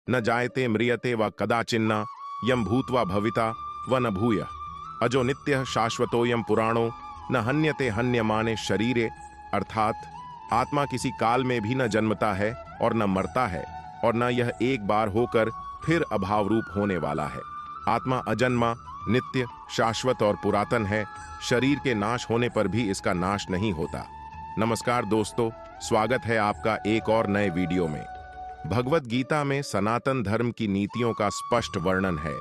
न जायते म्रियते व कदाचिन्ना यम भूत्वा भविता व न भूयः अजो नित्यः शाश्वतोयम पुराणो न हन्यते हन्यमाने शरीरे। अर्थात आत्मा किसी काल में भी न जन्मता है और न मरता है, और न यह एक बार होकर फिर अभाव रूप होने वाला है। आत्मा अजन्मा, नित्य, शाश्वत और पुरातन है। शरीर के नाश होने पर भी इसका नाश नहीं होता। नमस्कार दोस्तों, स्वागत है आपका एक और नए वीडियो में। भगवत गीता में सनातन धर्म की नीतियों का स्पष्ट वर्णन है।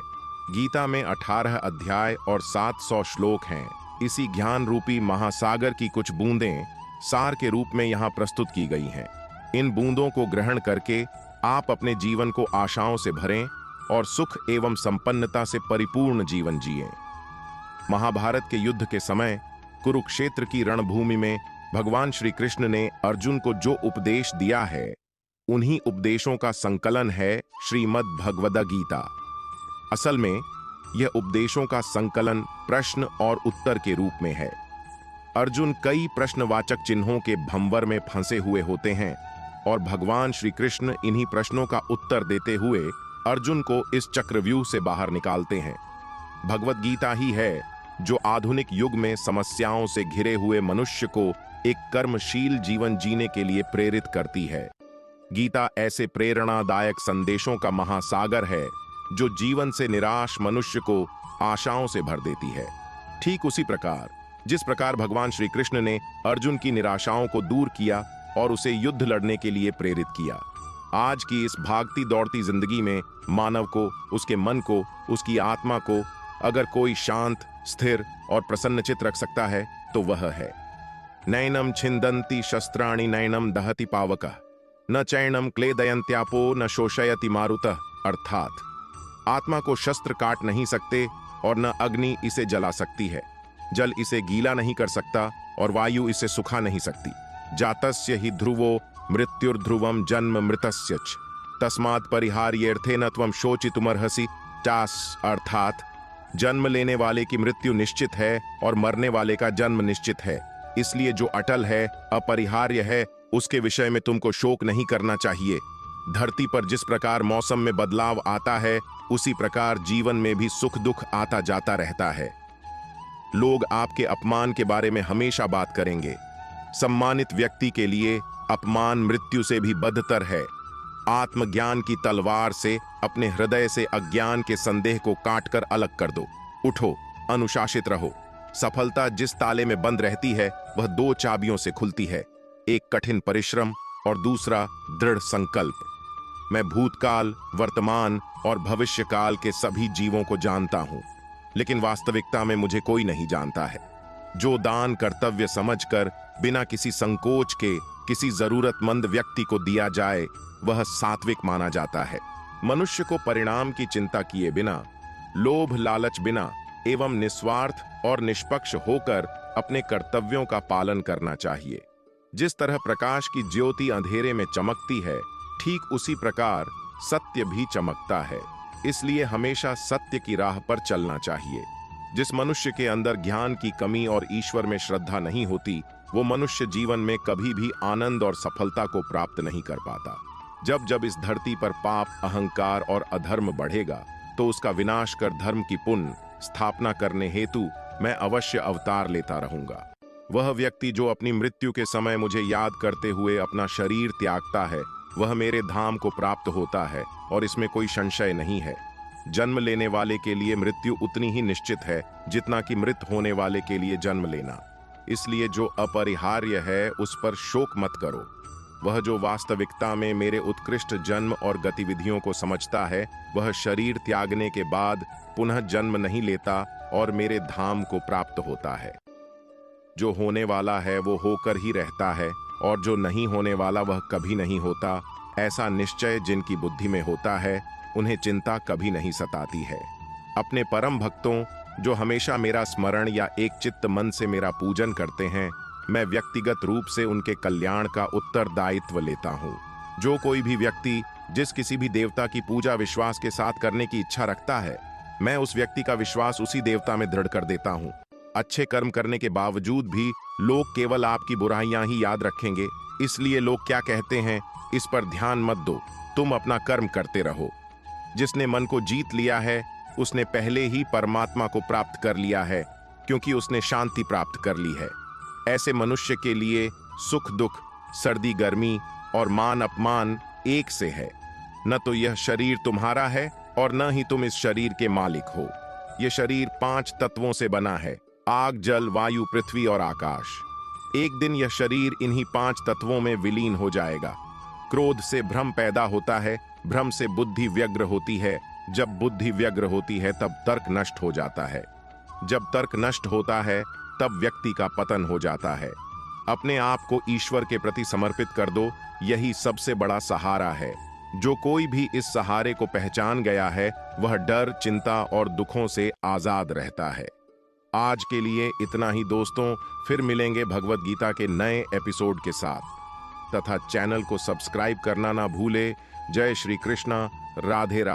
गीता में 18 अध्याय और 700 श्लोक हैं। इसी ज्ञान रूपी महासागर की कुछ बूंदें सार के रूप में यहाँ प्रस्तुत की गई हैं। इन बूंदों को ग्रहण करके आप अपने जीवन को आशाओं से भरें और सुख एवं संपन्नता से परिपूर्ण जीवन जिएं। महाभारत के युद्ध के समय कुरुक्षेत्र की रणभूमि में भगवान श्री कृष्ण ने अर्जुन को जो उपदेश दिया है, उन्हीं उपदेशों का संकलन है श्रीमद् भगवद गीता। असल में यह उपदेशों का संकलन प्रश्न और उत्तर के रूप में है। अर्जुन कई प्रश्नवाचक चिन्हों के भंवर में फंसे हुए होते हैं और भगवान श्री कृष्ण इन्हीं प्रश्नों का उत्तर देते हुए अर्जुन को इस चक्रव्यूह से बाहर निकालते हैं। भगवत गीता ही है जो आधुनिक युग में समस्याओं से घिरे हुए मनुष्य को एक कर्मशील जीवन जीने के लिए प्रेरित करती है। गीता ऐसे प्रेरणादायक संदेशों का महासागर है जो जीवन से निराश मनुष्य को आशाओं से भर देती है। ठीक उसी प्रकार जिस प्रकार भगवान श्री कृष्ण ने अर्जुन की निराशाओं को दूर किया और उसे युद्ध लड़ने के लिए प्रेरित किया। आज की इस भागती दौड़ती जिंदगी में मानव को, उसके मन को, उसकी आत्मा को अगर कोई शांत, स्थिर और प्रसन्नचित रख सकता है तो वह है। नैनम छिंदन्ति शस्त्राणि नैनम दहति पावकः न चैनम क्लेदयन्त्यापो न शोषयति मारुतः। अर्थात आत्मा को शस्त्र काट नहीं सकते और न अग्नि इसे जला सकती है। जल इसे गीला नहीं कर सकता और वायु इसे सुखा नहीं सकती। जातस्य ही ध्रुवो मृत्युर्ध्रुवम जन्म मृतस्य च तस्मात् परिहार्येऽर्थेन त्वं शोचितुमर्हसि चास। अर्थात जन्म लेने वाले की मृत्यु निश्चित है और मरने वाले का जन्म निश्चित है, इसलिए जो अटल है, अपरिहार्य है, उसके विषय में तुमको शोक नहीं करना चाहिए। धरती पर जिस प्रकार मौसम में बदलाव आता है, उसी प्रकार जीवन में भी सुख दुख आता जाता रहता है। लोग आपके अपमान के बारे में हमेशा बात करेंगे। सम्मानित व्यक्ति के लिए अपमान मृत्यु से भी बदतर है। आत्मज्ञान की तलवार से अपने हृदय से अज्ञान के संदेह को काटकर अलग कर दो। उठो, अनुशासित रहो। सफलता जिस ताले में बंद रहती है वह 2 चाबियों से खुलती है, एक कठिन परिश्रम और दूसरा दृढ़ संकल्प। मैं भूतकाल, वर्तमान और भविष्यकाल के सभी जीवों को जानता हूं, लेकिन वास्तविकता में मुझे कोई नहीं जानता है। जो दान कर्तव्य समझकर बिना किसी संकोच के किसी जरूरतमंद व्यक्ति को दिया जाए, वह सात्विक माना जाता है। मनुष्य को परिणाम की चिंता किए बिना, लोभ लालच बिना एवं निस्वार्थ और निष्पक्ष होकर अपने कर्तव्यों का पालन करना चाहिए। जिस तरह प्रकाश की ज्योति अंधेरे में चमकती है, ठीक उसी प्रकार सत्य भी चमकता है। इसलिए हमेशा सत्य की राह पर चलना चाहिए। जिस मनुष्य के अंदर ज्ञान की कमी और ईश्वर में श्रद्धा नहीं होती, वो मनुष्य जीवन में कभी भी आनंद और सफलता को प्राप्त नहीं कर पाता। जब जब इस धरती पर पाप, अहंकार और अधर्म बढ़ेगा, तो उसका विनाश कर धर्म की पुनः स्थापना करने हेतु मैं अवश्य अवतार लेता रहूंगा। वह व्यक्ति जो अपनी मृत्यु के समय मुझे याद करते हुए अपना शरीर त्यागता है, वह मेरे धाम को प्राप्त होता है और इसमें कोई संशय नहीं है। जन्म लेने वाले के लिए मृत्यु उतनी ही निश्चित है जितना कि मृत होने वाले के लिए जन्म लेना। इसलिए जो अपरिहार्य है उस पर शोक मत करो। वह जो वास्तविकता में मेरे उत्कृष्ट जन्म और गतिविधियों को समझता है, वह शरीर त्यागने के बाद पुनः जन्म नहीं लेता और मेरे धाम को प्राप्त होता है। जो होने वाला है वो होकर ही रहता है और जो नहीं होने वाला वह कभी नहीं होता। ऐसा निश्चय जिनकी बुद्धि में होता है, उन्हें चिंता कभी नहीं सताती है। अपने परम भक्तों जो हमेशा मेरा स्मरण या एक चित्त मन से मेरा पूजन करते हैं, मैं व्यक्तिगत रूप से उनके कल्याण का उत्तरदायित्व लेता हूँ। जो कोई भी व्यक्ति जिस किसी भी देवता की पूजा विश्वास के साथ करने की इच्छा रखता है, मैं उस व्यक्ति का विश्वास उसी देवता में दृढ़ कर देता हूँ। अच्छे कर्म करने के बावजूद भी लोग केवल आपकी बुराइयां ही याद रखेंगे, इसलिए लोग क्या कहते हैं इस पर ध्यान मत दो, तुम अपना कर्म करते रहो। जिसने मन को जीत लिया है उसने पहले ही परमात्मा को प्राप्त कर लिया है, क्योंकि उसने शांति प्राप्त कर ली है। ऐसे मनुष्य के लिए सुख दुख, सर्दी गर्मी और मान अपमान एक से है। न तो यह शरीर तुम्हारा है और न ही तुम इस शरीर के मालिक हो। यह शरीर 5 तत्वों से बना है: आग, जल, वायु, पृथ्वी और आकाश। एक दिन यह शरीर इन्हीं 5 तत्वों में विलीन हो जाएगा। क्रोध से भ्रम पैदा होता है, भ्रम से बुद्धि व्यग्र होती है, जब बुद्धि व्यग्र होती है तब तर्क नष्ट हो जाता है, जब तर्क नष्ट होता है तब व्यक्ति का पतन हो जाता है। अपने आप को ईश्वर के प्रति समर्पित कर दो, यही सबसे बड़ा सहारा है। जो कोई भी इस सहारे को पहचान गया है वह डर, चिंता और दुखों से आजाद रहता है। आज के लिए इतना ही दोस्तों, फिर मिलेंगे भगवत गीता के नए एपिसोड के साथ। तथा चैनल को सब्सक्राइब करना ना भूले। जय श्री कृष्णा, राधे राधे।